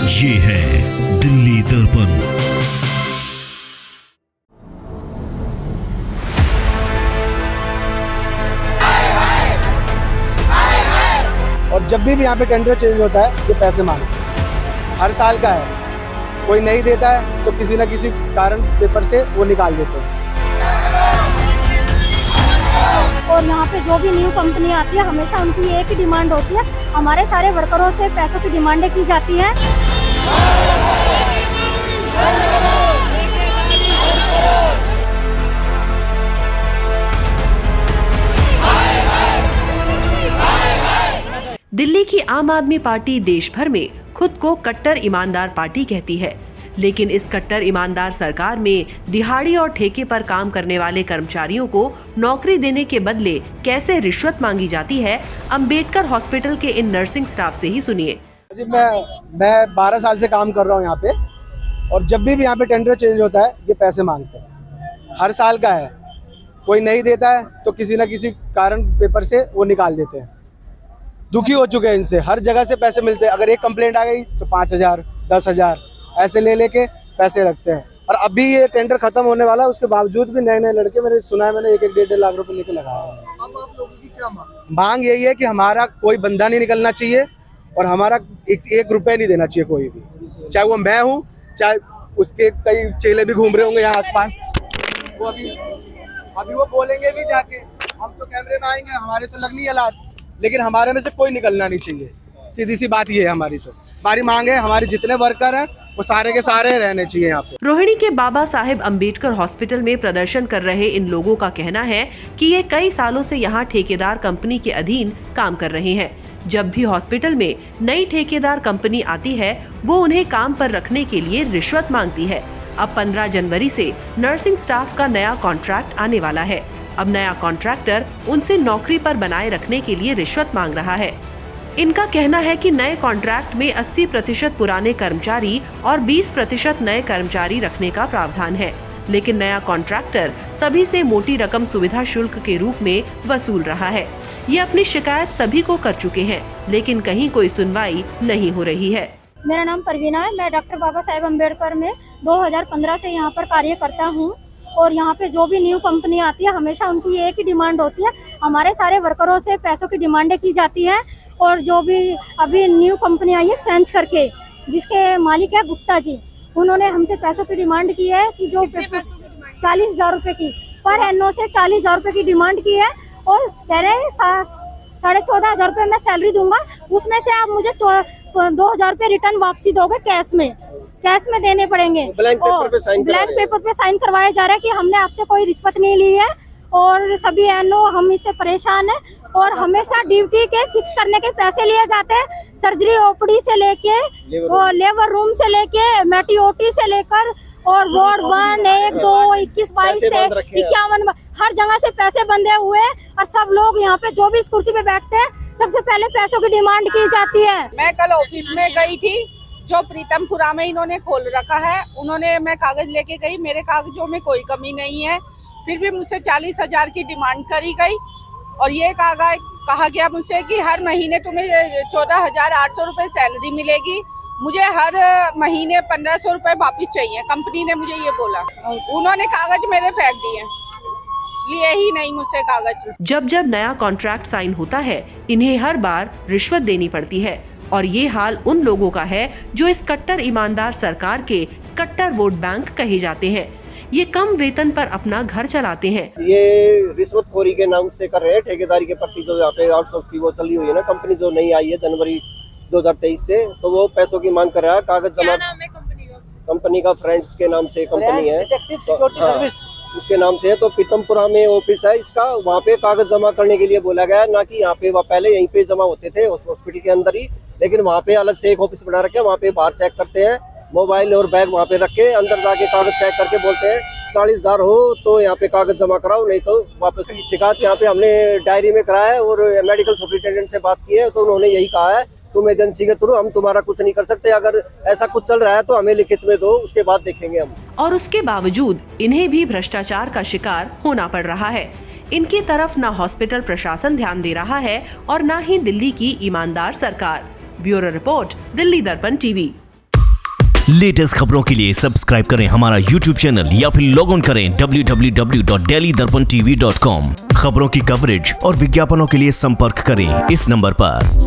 ये है दिल्ली दर्पण। और जब भी यहाँ पे टेंडर चेंज होता है ये पैसे मांगते हैं। हर साल का है, कोई नहीं देता है तो किसी न किसी कारण पेपर से वो निकाल देते हैं। और यहाँ पे जो भी न्यू कंपनी आती है हमेशा उनकी एक ही डिमांड होती है, हमारे सारे वर्करों से पैसों की डिमांडें की जाती हैं। दिल्ली की आम आदमी पार्टी देश भर में खुद को कट्टर ईमानदार पार्टी कहती है, लेकिन इस कट्टर ईमानदार सरकार में दिहाड़ी और ठेके पर काम करने वाले कर्मचारियों को नौकरी देने के बदले कैसे रिश्वत मांगी जाती है, अंबेडकर हॉस्पिटल के इन नर्सिंग स्टाफ से ही सुनिए। जी मैं 12 साल से काम कर रहा हूँ यहाँ पे, और जब भी यहाँ पे टेंडर चेंज होता है ये पैसे मांगते हैं। हर साल का है, कोई नहीं देता है तो किसी न किसी कारण पेपर से वो निकाल देते हैं। दुखी हो चुके हैं इनसे, हर जगह से पैसे मिलते हैं। अगर एक कंप्लेंट आ गई तो 5,000 10,000 ऐसे ले लेके पैसे रखते हैं। और अभी ये टेंडर खत्म होने वाला है, उसके बावजूद भी नए नए लड़के, मैंने सुना है, मैंने 1-1 लाख रुपए लेके लगाया है। अब आप लोगों की क्या मांग यही है कि हमारा कोई बंदा नहीं निकलना चाहिए और हमारा एक रुपए नहीं देना चाहिए कोई भी, चाहे वो मैं हूँ, चाहे उसके कई चेले भी घूम रहे होंगे यहाँ आसपास। वो अभी वो बोलेंगे भी जाके, हम तो कैमरे में आएंगे, हमारे तो लगनी है लास्ट, लेकिन हमारे में से कोई निकलना नहीं चाहिए। सीधी सी बात ये है हमारी। तो हमारी मांग है, हमारे जितने वर्कर हैं वो सारे के सारे रहने चाहिए यहाँ पे। रोहिणी के बाबा साहेब अंबेडकर हॉस्पिटल में प्रदर्शन कर रहे इन लोगों का कहना है कि ये कई सालों से यहाँ ठेकेदार कंपनी के अधीन काम कर रहे हैं। जब भी हॉस्पिटल में नई ठेकेदार कंपनी आती है वो उन्हें काम पर रखने के लिए रिश्वत मांगती है। अब 15 जनवरी से नर्सिंग स्टाफ का नया कॉन्ट्रैक्ट आने वाला है। अब नया कॉन्ट्रैक्टर उनसे नौकरी पर बनाए रखने के लिए रिश्वत मांग रहा है। इनका कहना है कि नए कॉन्ट्रैक्ट में 80% पुराने कर्मचारी और 20% नए कर्मचारी रखने का प्रावधान है, लेकिन नया कॉन्ट्रैक्टर सभी से मोटी रकम सुविधा शुल्क के रूप में वसूल रहा है। ये अपनी शिकायत सभी को कर चुके हैं, लेकिन कहीं कोई सुनवाई नहीं हो रही है। मेरा नाम परवीना है, मैं डॉक्टर बाबा साहेब अम्बेडकर में 2015 से यहाँ पर कार्य करता हूँ। और यहाँ पे जो भी न्यू कंपनी आती है हमेशा उनकी एक ही डिमांड होती है, हमारे सारे वर्करों से पैसों की डिमांडें की जाती हैं। और जो भी अभी न्यू कंपनी आई है फ्रेंच करके, जिसके मालिक है गुप्ता जी, उन्होंने हमसे पैसों की डिमांड की है कि जो 40,000 रुपये की पर एनो से 40,000 रुपये की डिमांड की है। और कह रहे 14,500 रुपये मैं सैलरी दूंगा, उसमें से आप मुझे 2,000 रुपये रिटर्न वापसी दोगे, कैश में देने पड़ेंगे। ब्लैंक पेपर पे साइन करवाया जा रहा है कि हमने आपसे कोई रिश्वत नहीं ली है। और सभी एनो हम इससे परेशान है। और हमेशा ड्यूटी के फिक्स करने के पैसे लिए जाते हैं, सर्जरी ओपीडी से लेके और लेबर रूम से लेके मेटी से लेकर और वार्ड 1, 1, 2, 21, 22 से 51 हर जगह से पैसे बंधे हुए हैं। और सब लोग यहाँ पे जो भी इस कुर्सी पे बैठते हैं सबसे पहले पैसों की डिमांड की जाती है। मैं कल ऑफिस में गई थी, जो प्रीतमपुरा में इन्होंने खोल रखा है, मैं कागज लेके गई, मेरे कागजों में कोई कमी नहीं है, फिर भी मुझसे 40,000 की डिमांड करी गई। और ये कहा गया मुझसे कि हर महीने तुम्हें 14,800 रुपये सैलरी मिलेगी, मुझे हर महीने 1,500 रुपये वापिस चाहिए। कंपनी ने मुझे ये बोला, उन्होंने कागज मेरे फेंक दिए, लिए ही नहीं मुझसे कागज। जब जब नया कॉन्ट्रैक्ट साइन होता है इन्हें हर बार रिश्वत देनी पड़ती है, और ये हाल उन लोगों का है जो इस कट्टर ईमानदार सरकार के कट्टर वोट बैंक कहे जाते हैं। ये कम वेतन पर अपना घर चलाते हैं। ये रिश्वतखोरी के नाम से कर रहे हैं, ठेकेदारी के प्रति जो यहाँ पे आउटसोर्स की वो चली हुई है ना कंपनी, जो नई आई है जनवरी 2023 से, तो वो पैसों की मांग कर रहा है। कागज जमा, कंपनी का फ्रेंड्स के नाम से कंपनी है, उसके नाम से है। तो पीतमपुरा में ऑफिस है इसका, वहाँ पे कागज जमा करने के लिए बोला गया, ना कि यहाँ पे पहले यहीं पे जमा होते थे हॉस्पिटल के अंदर ही, लेकिन वहाँ पे अलग से एक ऑफिस बना रखे हैं, वहाँ पे बाहर चेक करते हैं, मोबाइल और बैग वहाँ पे रख के अंदर जाके कागज चेक करके बोलते हैं 40,000 हो तो यहाँ पे कागज जमा कराओ, नहीं तो वापस। शिकायत यहाँ पे हमने डायरी में कराया है और मेडिकल सुपरिटेंडेंट से बात की है, तो उन्होंने यही कहा है तुम एजेंसी के थ्रू, हम तुम्हारा कुछ नहीं कर सकते, अगर ऐसा कुछ चल रहा है तो हमें लिखित में दो, उसके बाद देखेंगे हम। और उसके बावजूद इन्हें भी भ्रष्टाचार का शिकार होना पड़ रहा है। इनकी तरफ न हॉस्पिटल प्रशासन ध्यान दे रहा है और न ही दिल्ली की ईमानदार सरकार। ब्यूरो रिपोर्ट, दिल्ली दर्पण टीवी। लेटेस्ट खबरों के लिए सब्सक्राइब करें हमारा YouTube चैनल या फिर लॉग ऑन करें www.delhidarpantv.com। खबरों की कवरेज और विज्ञापनों के लिए संपर्क करें इस नंबर पर।